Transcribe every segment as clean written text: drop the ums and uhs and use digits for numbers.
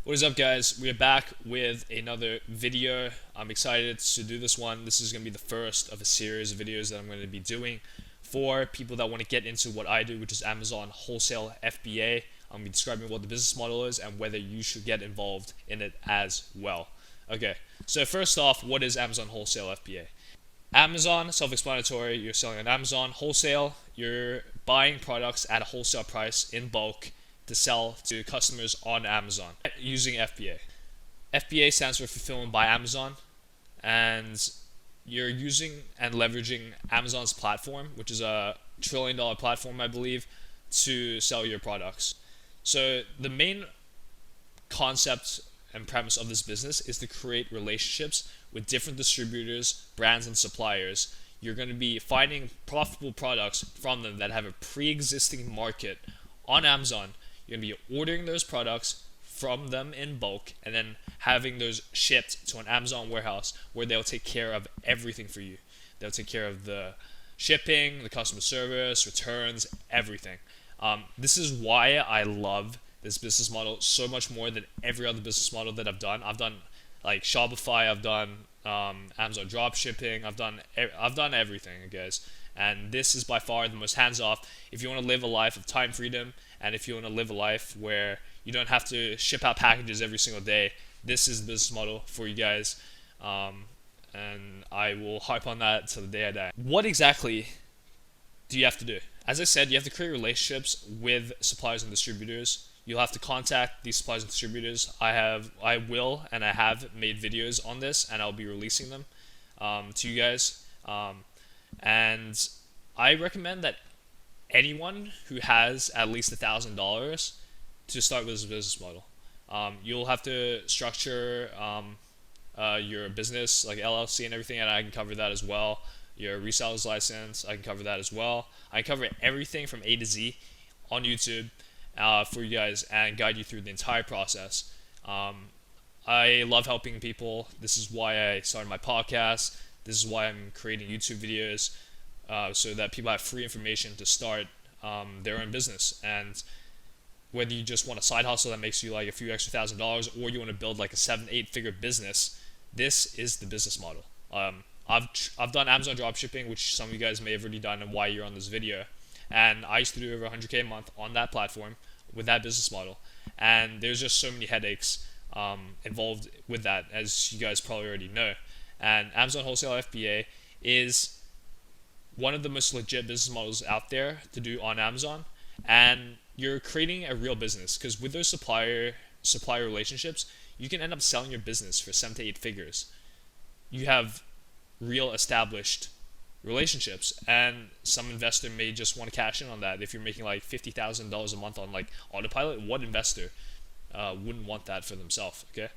What is up, guys? We're back with another video. I'm excited to do this one. This is going to be the first of a series of videos that I'm going to be doing for people that want to get into what I do, which is Amazon Wholesale FBA. I'm going to be describing what the business model is and whether you should get involved in it as well. Okay, so first off, what is Amazon Wholesale FBA? Amazon, self-explanatory, you're selling on Amazon. Wholesale, you're buying products at a wholesale price in bulk to sell to customers on Amazon using FBA. FBA stands for Fulfillment by Amazon, and you're using and leveraging Amazon's platform, which is a trillion-dollar platform, I believe, to sell your products. So the main concept and premise of this business is to create relationships with different distributors, brands, and suppliers. You're going to be finding profitable products from them that have a pre-existing market on Amazon. You're going to be ordering those products from them in bulk and then having those shipped to an Amazon warehouse where they'll take care of everything for you. They'll take care of the shipping, the customer service, returns, everything. This is why I love this business model so much more than every other business model that I've done. I've done like Shopify, I've done Amazon drop shipping, I've done everything, guys. And this is by far the most hands-off. If you want to live a life of time freedom, and if you want to live a life where you don't have to ship out packages every single day, this is the business model for you guys. And I will harp on that till the day I die. What exactly do you have to do? As I said, you have to create relationships with suppliers and distributors. You'll have to contact these suppliers and distributors. I will, and I have made videos on this, and I'll be releasing them to you guys. And I recommend that anyone who has at least $1,000 to start with this business model. You'll have to structure your business like LLC and everything, and I can cover that as well. Your reseller's license, I can cover that as well. I cover everything from A to Z on YouTube for you guys and guide you through the entire process. I love helping people. This is why I started my podcast. This is why I'm creating YouTube videos, so that people have free information to start their own business. And whether you just want a side hustle that makes you like a few extra $1,000s, or you want to build like a 7-8 figure business, this is the business model. I've done Amazon dropshipping, which some of you guys may have already done, and why you're on this video. And I used to do over 100K a month on that platform with that business model. And there's just so many headaches involved with that, as you guys probably already know. And Amazon Wholesale FBA is one of the most legit business models out there to do on Amazon. And you're creating a real business, because with those supplier relationships, you can end up selling your business for 7 to 8 figures. You have real established relationships, and some investor may just want to cash in on that. If you're making like $50,000 a month on like autopilot, what investor wouldn't want that for themselves? Okay,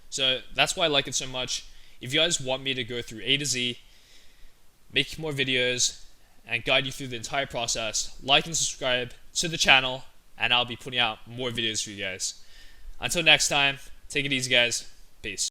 so that's why I like it so much. If you guys want me to go through A to Z, make more videos, and guide you through the entire process, like and subscribe to the channel, and I'll be putting out more videos for you guys. Until next time, take it easy, guys. Peace.